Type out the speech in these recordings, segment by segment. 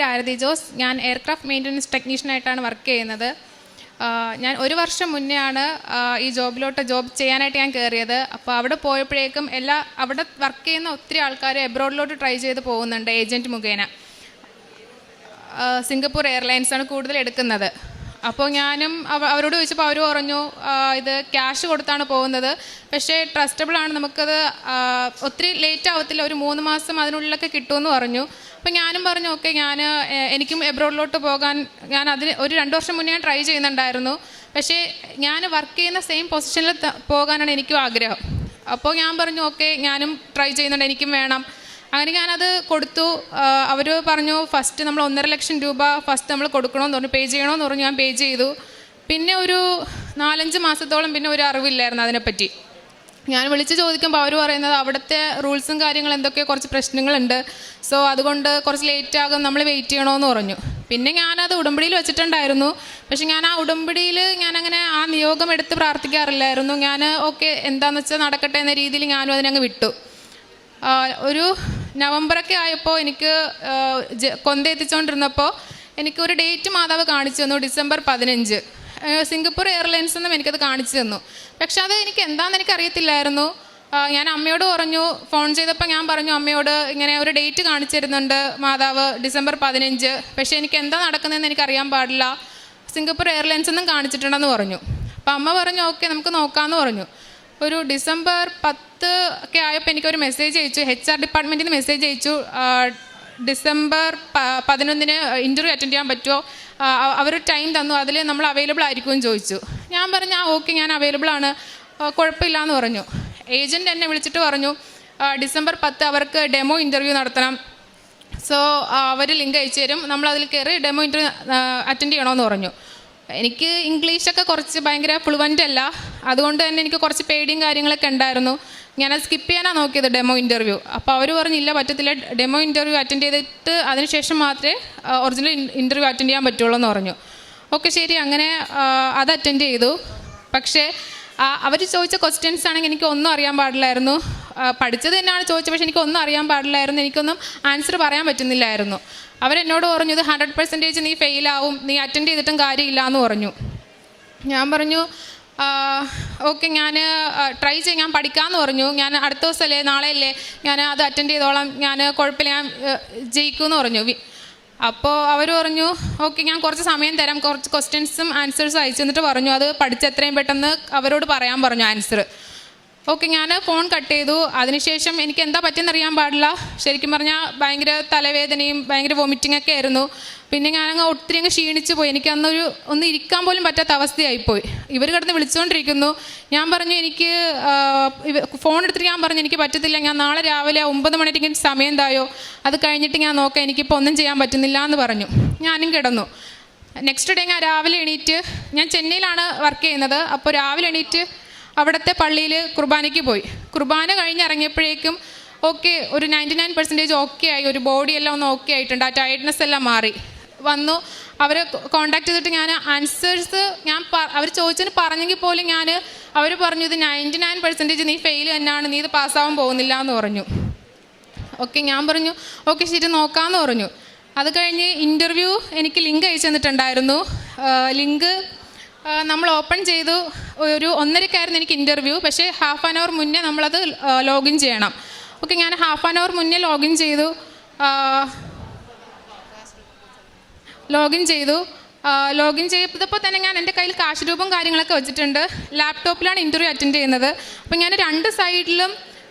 ആരതി ജോസ്. ഞാൻ aircraft maintenance ടെക്നീഷ്യനായിട്ടാണ് work ചെയ്യുന്നത്. ഞാൻ 1 വർഷം മുന്നേ ആണ് ഈ ജോബ് ചെയ്യാനായിട്ട് ഞാൻ കയറിയത്. അപ്പോൾ അവിടെ പോയപ്പോഴേക്കും അവിടെ വർക്ക് ചെയ്യുന്ന ഒത്തിരി ആൾക്കാർ എബ്രോഡിലോട്ട് ട്രൈ ചെയ്ത് പോകുന്നുണ്ട് ഏജൻറ്റ് മുഖേന. സിംഗപ്പൂർ എയർലൈൻസാണ് കൂടുതൽ എടുക്കുന്നത്. അപ്പോൾ ഞാനും അവരോട് ചോദിച്ചപ്പോൾ അവർ പറഞ്ഞു ഇത് ക്യാഷ് കൊടുത്താണ് പോകുന്നത്, പക്ഷേ ട്രസ്റ്റബിളാണ്, നമുക്കത് ഒത്തിരി ലേറ്റ് ആവത്തില്ല, ഒരു 3 മാസം അതിനുള്ളിലൊക്കെ കിട്ടുമെന്ന് പറഞ്ഞു. അപ്പോൾ ഞാനും പറഞ്ഞു ഓക്കെ, എനിക്കും എബ്രോഡിലോട്ട് പോകാൻ ഞാൻ അതിന് ഒരു 2 വർഷം മുന്നേ ഞാൻ ട്രൈ ചെയ്യുന്നുണ്ടായിരുന്നു. പക്ഷേ ഞാൻ വർക്ക് ചെയ്യുന്ന സെയിം പൊസിഷനിൽ പോകാനാണ് എനിക്കും ആഗ്രഹം. അപ്പോൾ ഞാൻ പറഞ്ഞു ഓക്കെ, ഞാനും ട്രൈ ചെയ്യുന്നുണ്ട്, എനിക്കും വേണം. അങ്ങനെ ഞാനത് കൊടുത്തു. അവർ പറഞ്ഞു ഫസ്റ്റ് നമ്മൾ 1.5 ലക്ഷം രൂപ ഫസ്റ്റ് നമ്മൾ കൊടുക്കണമെന്ന് പറഞ്ഞു, പേ ചെയ്യണമെന്ന് പറഞ്ഞു. ഞാൻ പേ ചെയ്തു. പിന്നെ ഒരു 4-5 മാസത്തോളം പിന്നെ ഒരു അറിവില്ലായിരുന്നു അതിനെപ്പറ്റി. ഞാൻ വിളിച്ച് ചോദിക്കുമ്പോൾ അവർ പറയുന്നത് അവിടുത്തെ റൂൾസും കാര്യങ്ങളും എന്തൊക്കെയോ കുറച്ച് പ്രശ്നങ്ങളുണ്ട്, സോ അതുകൊണ്ട് കുറച്ച് ലേറ്റ് ആകും, നമ്മൾ വെയിറ്റ് ചെയ്യണമെന്ന് പറഞ്ഞു. പിന്നെ ഞാനത് ഉടമ്പടിയിൽ വെച്ചിട്ടുണ്ടായിരുന്നു. പക്ഷെ ഞാൻ ആ ഉടമ്പടിയിൽ ഞാനങ്ങനെ ആ നിയോഗം എടുത്ത് പ്രാർത്ഥിക്കാറില്ലായിരുന്നു. ഞാൻ ഓക്കെ എന്താണെന്ന് വെച്ചാൽ നടക്കട്ടെ എന്ന രീതിയിൽ ഞാനും അതിനങ്ങ് വിട്ടു. ഒരു നവംബറൊക്കെ ആയപ്പോൾ എനിക്ക് കൊന്ത എത്തിച്ചുകൊണ്ടിരുന്നപ്പോൾ എനിക്കൊരു ഡേറ്റ് മാതാവ് കാണിച്ചു തന്നു, ഡിസംബർ 15. സിംഗപ്പൂർ എയർലൈൻസ് നിന്നും എനിക്കത് കാണിച്ചു തന്നു. പക്ഷെ അത് എനിക്ക് എന്താണെന്ന് എനിക്കറിയത്തില്ലായിരുന്നു. ഞാൻ അമ്മയോട് പറഞ്ഞു, ഫോൺ ചെയ്തപ്പോൾ ഞാൻ പറഞ്ഞു അമ്മയോട് ഇങ്ങനെ ഒരു ഡേറ്റ് കാണിച്ചു തരുന്നുണ്ട് മാതാവ്, ഡിസംബർ 15, പക്ഷേ എനിക്ക് എന്താ നടക്കുന്നതെന്ന് എനിക്കറിയാൻ പാടില്ല, സിംഗപ്പൂർ എയർലൈൻസ് നിന്നും കാണിച്ചിട്ടുണ്ടെന്ന് പറഞ്ഞു. അപ്പം അമ്മ പറഞ്ഞു ഓക്കെ നമുക്ക് നോക്കാമെന്ന് പറഞ്ഞു. ഒരു ഡിസംബർ 10 ഒക്കെ ആയപ്പോൾ എനിക്കൊരു മെസ്സേജ് അയച്ചു, HR ഡിപ്പാർട്ട്മെൻറ്റിൽ നിന്ന് മെസ്സേജ് അയച്ചു, ഡിസംബർ 11 ഇൻ്റർവ്യൂ അറ്റൻഡ് ചെയ്യാൻ പറ്റുമോ, അവർ ടൈം തന്നു, അതിൽ നമ്മൾ അവൈലബിൾ ആയിരിക്കുമെന്ന് ചോദിച്ചു. ഞാൻ പറഞ്ഞു ഓക്കെ ഞാൻ അവൈലബിൾ ആണ്, കുഴപ്പമില്ല എന്ന് പറഞ്ഞു. ഏജൻറ്റ് എന്നെ വിളിച്ചിട്ട് പറഞ്ഞു ഡിസംബർ 10 അവർക്ക് ഡെമോ ഇൻ്റർവ്യൂ നടത്തണം, സോ അവർ ലിങ്ക് അയച്ചു തരും, നമ്മളതിൽ കയറി ഡെമോ ഇൻ്റർവ്യൂ അറ്റൻഡ് ചെയ്യണമെന്ന് പറഞ്ഞു. എനിക്ക് ഇംഗ്ലീഷൊക്കെ കുറച്ച് ഭയങ്കര ഫ്ലുവൻ്റ് അല്ല, അതുകൊണ്ട് തന്നെ എനിക്ക് കുറച്ച് പേടിയും കാര്യങ്ങളൊക്കെ ഉണ്ടായിരുന്നു. ഞാനത് സ്കിപ്പ് ചെയ്യാനാണ് നോക്കിയത് ഡെമോ ഇൻ്റർവ്യൂ. അപ്പോൾ അവർ പറഞ്ഞില്ല പറ്റത്തില്ല, ഡെമോ ഇൻ്റർവ്യൂ അറ്റൻഡ് ചെയ്തിട്ട് അതിനുശേഷം മാത്രമേ ഒറിജിനൽ ഇൻ്റർവ്യൂ അറ്റൻഡ് ചെയ്യാൻ പറ്റുള്ളൂ എന്ന് പറഞ്ഞു. ഓക്കെ ശരി, അങ്ങനെ അത് അറ്റൻഡ് ചെയ്തു. പക്ഷേ അവർ ചോദിച്ച ക്വസ്റ്റ്യൻസ് ആണെങ്കിൽ എനിക്ക് ഒന്നും അറിയാൻ പാടില്ലായിരുന്നു. പഠിച്ചത് തന്നെയാണ് ചോദിച്ചത്, പക്ഷേ എനിക്കൊന്നും അറിയാൻ പാടില്ലായിരുന്നു, എനിക്കൊന്നും ആൻസർ പറയാൻ പറ്റുന്നില്ലായിരുന്നു. അവരെന്നോട് പറഞ്ഞു ഇത് 100% നീ ഫെയിലാവും, നീ അറ്റൻഡ് ചെയ്തിട്ടും കാര്യമില്ല എന്ന് പറഞ്ഞു. ഞാൻ പറഞ്ഞു ഓക്കെ ഞാൻ ട്രൈ ചെയ്യാൻ, ഞാൻ പഠിക്കാമെന്ന് പറഞ്ഞു. ഞാൻ അടുത്ത ദിവസമല്ലേ നാളെയല്ലേ ഞാൻ അത് അറ്റൻഡ് ചെയ്തോളാം, ഞാൻ കുഴപ്പമില്ല, ഞാൻ ജയിക്കുമെന്ന് പറഞ്ഞു. അപ്പോൾ അവർ പറഞ്ഞു ഓക്കെ ഞാൻ കുറച്ച് സമയം തരാം, കുറച്ച് ക്വസ്റ്റ്യൻസും ആൻസേഴ്സും അയച്ചു തന്നിട്ട് പറഞ്ഞു അത് പഠിച്ച് എത്രയും പെട്ടെന്ന് അവരോട് പറയാൻ പറഞ്ഞു ആൻസർ. ഓക്കെ ഞാൻ ഫോൺ കട്ട് ചെയ്തു. അതിനുശേഷം എനിക്ക് എന്താ പറ്റിയെന്ന് അറിയാൻ പാടില്ല, ശരിക്കും പറഞ്ഞാൽ ഭയങ്കര തലവേദനയും ഭയങ്കര വോമിറ്റിംഗ് ഒക്കെ ആയിരുന്നു. പിന്നെ ഞാനങ്ങ് ഒത്തിരി അങ്ങ് ക്ഷീണിച്ച് പോയി, എനിക്ക് ഒന്ന് ഇരിക്കാൻ പോലും പറ്റാത്ത അവസ്ഥയായിപ്പോയി. ഇവർ കിടന്ന് വിളിച്ചുകൊണ്ടിരിക്കുന്നു. ഞാൻ പറഞ്ഞു എനിക്ക് ഫോൺ എടുത്തിട്ട് ഞാൻ പറഞ്ഞു എനിക്ക് പറ്റത്തില്ല, ഞാൻ നാളെ രാവിലെ 9 മണിക്ക് സമയം തായോ, അത് കഴിഞ്ഞിട്ട് ഞാൻ നോക്കാം, എനിക്കിപ്പോൾ ഒന്നും ചെയ്യാൻ പറ്റുന്നില്ല എന്ന് പറഞ്ഞു. ഞാനും കിടന്നു. നെക്സ്റ്റ് ഡേ ഞാൻ രാവിലെ എണീറ്റ്, ഞാൻ ചെന്നൈയിലാണ് വർക്ക് ചെയ്യുന്നത്, അപ്പോൾ രാവിലെ എണീറ്റ് അവിടുത്തെ പള്ളിയിൽ കുർബാനയ്ക്ക് പോയി. കുർബാന കഴിഞ്ഞിറങ്ങിയപ്പോഴേക്കും ഓക്കെ ഒരു 99% ഓക്കെ ആയി, ഒരു ബോഡിയെല്ലാം ഒന്ന് ഓക്കെ ആയിട്ടുണ്ട്, ആ ടയർഡ്നെസ് എല്ലാം മാറി വന്നു. അവരെ കോൺടാക്ട് ചെയ്തിട്ട് ഞാൻ ആൻസേഴ്സ് അവർ ചോദിച്ചതിന് പറഞ്ഞെങ്കിൽ പോലും അവർ പറഞ്ഞു ഇത് 99% നീ ഫെയിൽ തന്നെയാണ്, നീ ഇത് പാസ്സാവാൻ പോകുന്നില്ല എന്ന് പറഞ്ഞു. ഓക്കെ ഞാൻ പറഞ്ഞു ഓക്കെ ശരി നോക്കാമെന്ന് പറഞ്ഞു. അത് കഴിഞ്ഞ് ഇൻ്റർവ്യൂ എനിക്ക് ലിങ്ക് അയച്ചു തന്നിട്ടുണ്ടായിരുന്നു. ലിങ്ക് നമ്മൾ ഓപ്പൺ ചെയ്തു. ഒരു 1:30 എനിക്ക് ഇൻ്റർവ്യൂ, പക്ഷേ ½ ആൻ അവർ മുന്നേ നമ്മളത് ലോഗിൻ ചെയ്യണം. ഓക്കെ ഞാൻ ½ ആൻ അവർ മുന്നേ ലോഗിൻ ചെയ്തു. ലോഗിൻ ചെയ്തപ്പോൾ തന്നെ ഞാൻ എൻ്റെ കയ്യിൽ കാശ് രൂപം കാര്യങ്ങളൊക്കെ വെച്ചിട്ടുണ്ട്. ലാപ്ടോപ്പിലാണ് ഇൻ്റർവ്യൂ അറ്റൻഡ് ചെയ്യുന്നത്. അപ്പോൾ ഞാൻ 2 സൈഡിലും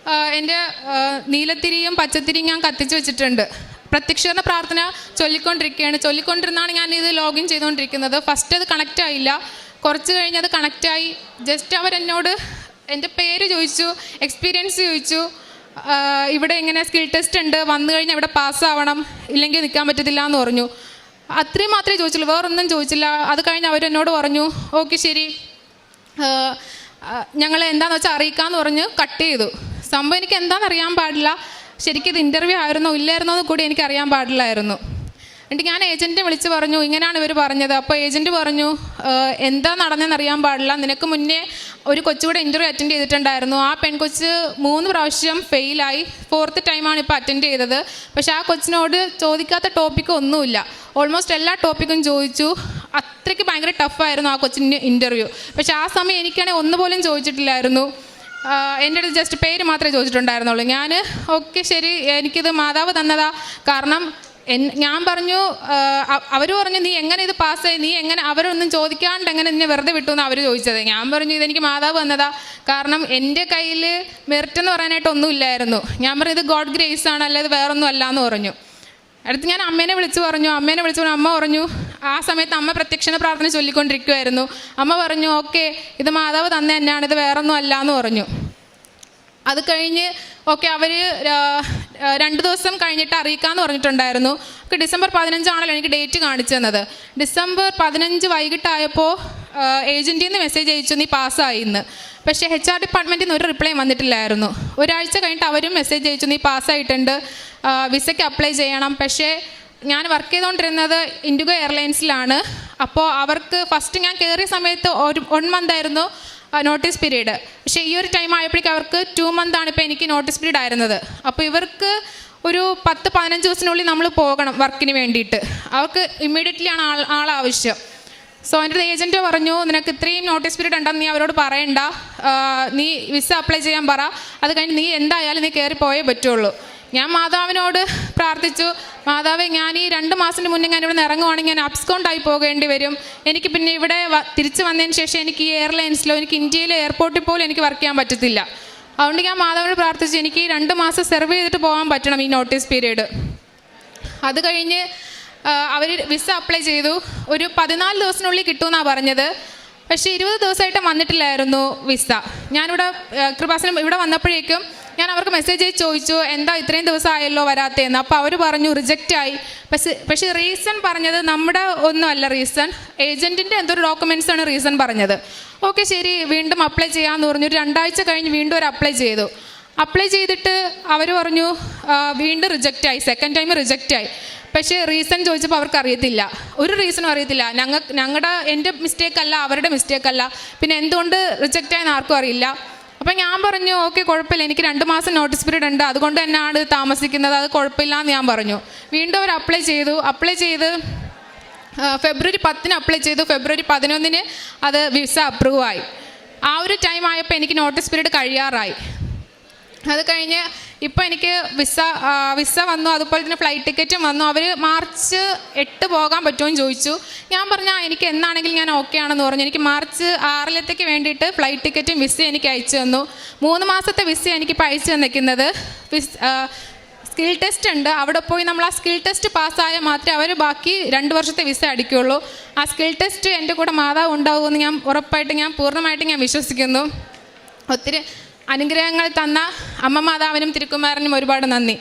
എൻ്റെ നീലത്തിരിയും പച്ചത്തിരിയും ഞാൻ കത്തിച്ച് വെച്ചിട്ടുണ്ട്. പ്രത്യക്ഷീകരണ പ്രാർത്ഥന ചൊല്ലിക്കൊണ്ടിരുന്നാണ് ഞാനിത് ലോഗിൻ ചെയ്തുകൊണ്ടിരിക്കുന്നത്. ഫസ്റ്റ് അത് കണക്റ്റ് ആയില്ല, കുറച്ച് കഴിഞ്ഞ് അത് കണക്റ്റായി. ജസ്റ്റ് അവരെന്നോട് എൻ്റെ പേര് ചോദിച്ചു, എക്സ്പീരിയൻസ് ചോദിച്ചു, ഇവിടെ ഇങ്ങനെ സ്കിൽ ടെസ്റ്റ് ഉണ്ട്, വന്നു കഴിഞ്ഞാൽ ഇവിടെ പാസ്സാവണം, ഇല്ലെങ്കിൽ നിൽക്കാൻ പറ്റത്തില്ല എന്ന് പറഞ്ഞു. അത്രയും മാത്രമേ ചോദിച്ചുള്ളൂ, വേറൊന്നും ചോദിച്ചില്ല. അത് കഴിഞ്ഞ് അവരെന്നോട് പറഞ്ഞു ഓക്കെ ശരി ഞങ്ങൾ എന്താണെന്ന് വെച്ചാൽ അറിയിക്കാമെന്ന് പറഞ്ഞ് കട്ട് ചെയ്തു. സംഭവം എനിക്ക് എന്താണെന്ന് അറിയാൻ പാടില്ല, ശരിക്കും ഇത് ഇൻ്റർവ്യൂ ആയിരുന്നോ ഇല്ലായിരുന്നോ എന്ന് കൂടി എനിക്കറിയാൻ പാടില്ലായിരുന്നു. എന്നിട്ട് ഞാൻ ഏജൻറ്റിനെ വിളിച്ച് പറഞ്ഞു ഇങ്ങനെയാണ് ഇവർ പറഞ്ഞത്. അപ്പോൾ ഏജൻറ്റ് പറഞ്ഞു എന്താ നടന്നതെന്ന് അറിയാൻ പാടില്ല, നിനക്ക് മുന്നേ ഒരു കൊച്ചുകൂടെ ഇൻ്റർവ്യൂ അറ്റൻഡ് ചെയ്തിട്ടുണ്ടായിരുന്നു. ആ പെൺകൊച്ച് 3 പ്രാവശ്യം ഫെയിലായി. 4th ടൈമാണ് ഇപ്പോൾ അറ്റൻഡ് ചെയ്തത്. പക്ഷേ ആ കൊച്ചിനോട് ചോദിക്കാത്ത ടോപ്പിക്ക് ഒന്നുമില്ല. ഓൾമോസ്റ്റ് എല്ലാ ടോപ്പിക്കും ചോദിച്ചു. അത്രയ്ക്ക് ഭയങ്കര ടഫായിരുന്നു ആ കൊച്ചിൻ്റെ ഇൻ്റർവ്യൂ. പക്ഷേ ആ സമയം എനിക്കാണെങ്കിൽ ഒന്നുപോലും ചോദിച്ചിട്ടില്ലായിരുന്നു. എൻ്റെ അടുത്ത് ജസ്റ്റ് പേര് മാത്രമേ ചോദിച്ചിട്ടുണ്ടായിരുന്നുള്ളൂ. ഞാൻ ഓക്കെ ശരി, എനിക്കിത് മാതാവ് തന്നതാ. കാരണം ഞാൻ പറഞ്ഞു, അവർ പറഞ്ഞു നീ എങ്ങനെ ഇത് പാസ്സായി, നീ എങ്ങനെ, അവരൊന്നും ചോദിക്കാണ്ട് എങ്ങനെ നിന്നെ വെറുതെ വിട്ടു എന്ന് അവർ ചോദിച്ചത്. ഞാൻ പറഞ്ഞു ഇതെനിക്ക് മാതാവ് വന്നതാ. കാരണം എൻ്റെ കയ്യിൽ മെറിറ്റ് എന്ന് പറയാനായിട്ട് ഒന്നുമില്ലായിരുന്നു. ഞാൻ പറഞ്ഞു ഇത് ഗോഡ് ഗ്രേസ് ആണ്, അല്ലാതെ വേറൊന്നും അല്ല എന്ന് പറഞ്ഞു. അടുത്ത് ഞാൻ അമ്മേനെ വിളിച്ചു പറഞ്ഞു. അമ്മ പറഞ്ഞു, ആ സമയത്ത് അമ്മ പ്രത്യക്ഷണ പ്രാർത്ഥന ചൊല്ലിക്കൊണ്ടിരിക്കുമായിരുന്നു. അമ്മ പറഞ്ഞു ഓക്കെ ഇത് മാതാവ് തന്നെ തന്നെയാണ്, ഇത് വേറൊന്നും അല്ല എന്ന് പറഞ്ഞു. അത് കഴിഞ്ഞ് ഓക്കെ അവർ 2 ദിവസം കഴിഞ്ഞിട്ട് അറിയിക്കാമെന്ന് പറഞ്ഞിട്ടുണ്ടായിരുന്നു. ഡിസംബർ 15 ആണല്ലോ എനിക്ക് ഡേറ്റ് കാണിച്ചു തന്നത്. ഡിസംബർ 15 വൈകിട്ടായപ്പോൾ ഏജൻറ്റിൽ നിന്ന് മെസ്സേജ് അയച്ചു നീ പാസ്സായി എന്ന്. പക്ഷേ HR ഡിപ്പാർട്ട്മെൻറ്റിൽ നിന്ന് ഒരു റിപ്ലൈ വന്നിട്ടില്ലായിരുന്നു. ഒരാഴ്ച കഴിഞ്ഞിട്ട് അവരും മെസ്സേജ് അയച്ചു നീ പാസ്സായിട്ടുണ്ട്, വിസയ്ക്ക് അപ്ലൈ ചെയ്യണം. പക്ഷേ ഞാൻ വർക്ക് ചെയ്തുകൊണ്ടിരുന്നത് ഇൻഡിഗോ എയർലൈൻസിലാണ്. അപ്പോൾ അവർക്ക് ഫസ്റ്റ് ഞാൻ കയറിയ സമയത്ത് 1 month ആയിരുന്നു നോട്ടീസ് പീരീഡ്. പക്ഷേ ഈ ഒരു ടൈം ആയപ്പോഴേക്കും അവർക്ക് 2 month ആണ് ഇപ്പോൾ എനിക്ക് നോട്ടീസ് പീരീഡ് ആയിരുന്നത്. അപ്പോൾ ഇവർക്ക് ഒരു 10-15 ദിവസത്തിനുള്ളിൽ നമ്മൾ പോകണം വർക്കിന് വേണ്ടിയിട്ട്. അവർക്ക് ഇമ്മീഡിയറ്റ്ലി ആണ് ആളാവശ്യം. സോ എൻ്റെ ഏജൻറ്റ് പറഞ്ഞു നിനക്ക് ഇത്രയും നോട്ടീസ് പീരീഡ് ഉണ്ടെന്ന് നീ അവരോട് പറയണ്ട, നീ വിസ അപ്ലൈ ചെയ്യാൻ പറ, അത് കഴിഞ്ഞ് നീ എന്തായാലും നീ കയറി പോയേ പറ്റുള്ളൂ. ഞാൻ മാതാവിനോട് പ്രാർത്ഥിച്ചു, മാതാവേ ഞാൻ ഈ 2 മാസത്തിന് മുന്നേ ഞാൻ ഇവിടെ നിന്ന് ഇറങ്ങുവാണെങ്കിൽ ഞാൻ അബ്സ്കൗണ്ടായി പോകേണ്ടി വരും. എനിക്ക് പിന്നെ ഇവിടെ തിരിച്ച് വന്നതിന് ശേഷം എനിക്ക് ഈ എയർലൈൻസിലോ എനിക്ക് ഇന്ത്യയിലെ എയർപോർട്ടിൽ പോലും എനിക്ക് വർക്ക് ചെയ്യാൻ പറ്റത്തില്ല. അതുകൊണ്ട് ഞാൻ മാതാവിനോട് പ്രാർത്ഥിച്ചു എനിക്ക് 2 മാസം സെർവ് ചെയ്തിട്ട് പോകാൻ പറ്റണം ഈ നോട്ടീസ് പീരീഡ്. അത് കഴിഞ്ഞ് അവർ വിസ അപ്ലൈ ചെയ്തു. ഒരു 14 ദിവസത്തിനുള്ളിൽ കിട്ടുമെന്നാണ് പറഞ്ഞത്. പക്ഷേ 20 ദിവസമായിട്ട് വന്നിട്ടില്ലായിരുന്നു വിസ. ഞാനിവിടെ കൃപാസനം ഇവിടെ വന്നപ്പോഴേക്കും ഞാൻ അവർക്ക് മെസ്സേജ് അയച്ച് ചോദിച്ചു എന്താ ഇത്രയും ദിവസം ആയല്ലോ വരാത്തതെന്ന്. അപ്പോൾ അവർ പറഞ്ഞു റിജക്റ്റായി. പക്ഷേ റീസൺ പറഞ്ഞത് നമ്മുടെ ഒന്നുമല്ല റീസൺ, ഏജൻറ്റിൻ്റെ എന്തൊരു ഡോക്യുമെൻറ്റ്സാണ് റീസൺ പറഞ്ഞത്. ഓക്കെ ശരി വീണ്ടും അപ്ലൈ ചെയ്യാമെന്ന് പറഞ്ഞു. ഒരു 2 ആഴ്ച കഴിഞ്ഞ് വീണ്ടും ഒരു അപ്ലൈ ചെയ്തു. അപ്ലൈ ചെയ്തിട്ട് അവർ പറഞ്ഞു വീണ്ടും റിജക്റ്റായി, സെക്കൻഡ് ടൈം റിജക്റ്റായി. പക്ഷേ റീസൺ ചോദിച്ചപ്പോൾ അവർക്ക് അറിയത്തില്ല, ഒരു റീസണും അറിയത്തില്ല. എൻ്റെ മിസ്റ്റേക്ക് അല്ല, അവരുടെ മിസ്റ്റേക്ക് അല്ല, പിന്നെ എന്തുകൊണ്ട് റിജക്റ്റായെന്ന് ആർക്കും അറിയില്ല. അപ്പം ഞാൻ പറഞ്ഞു ഓക്കെ കുഴപ്പമില്ല, എനിക്ക് 2 മാസം നോട്ടീസ് പീരീഡ് ഉണ്ട്, അതുകൊണ്ട് തന്നെയാണ് താമസിക്കുന്നത്, അത് കുഴപ്പമില്ല എന്ന് ഞാൻ പറഞ്ഞു. വീണ്ടും അവർ അപ്ലൈ ചെയ്ത് ഫെബ്രുവരി 10 അപ്ലൈ ചെയ്തു. ഫെബ്രുവരി 11 അത് വിസ അപ്രൂവ് ആയി. ആ ഒരു ടൈം ആയപ്പോൾ എനിക്ക് നോട്ടീസ് പീരീഡ് കഴിയാറായി. അത് കഴിഞ്ഞ് ഇപ്പോൾ എനിക്ക് വിസ വന്നു, അതുപോലെ തന്നെ ഫ്ലൈറ്റ് ടിക്കറ്റും വന്നു. അവർ മാർച്ച് 8 പോകാൻ പറ്റുമോ എന്ന് ചോദിച്ചു. ഞാൻ പറഞ്ഞാൽ എനിക്ക് എന്നാണെങ്കിലും ഞാൻ ഓക്കെ ആണെന്ന് പറഞ്ഞു. എനിക്ക് മാർച്ച് 6 വേണ്ടിയിട്ട് ഫ്ലൈറ്റ് ടിക്കറ്റും വിസയും എനിക്ക് അയച്ചു തന്നു. 3 മാസത്തെ വിസ എനിക്കിപ്പോൾ അയച്ചു തന്നിരിക്കുന്നത്. സ്കിൽ ടെസ്റ്റ് ഉണ്ട്, അവിടെ പോയി നമ്മൾ ആ സ്കിൽ ടെസ്റ്റ് പാസ്സായാൽ മാത്രമേ അവർ ബാക്കി 2 വർഷത്തെ വിസ അടിക്കുകയുള്ളൂ. ആ സ്കിൽ ടെസ്റ്റ് എൻ്റെ കൂടെ മാതാവ് ഉണ്ടാകുമെന്ന് ഞാൻ പൂർണ്ണമായിട്ടും ഞാൻ വിശ്വസിക്കുന്നു. ഒത്തിരി അനുഗ്രഹങ്ങൾ തന്ന അമ്മ മാതാവിനും തിരുക്കുമാരനും ഒരുപാട് നന്ദി.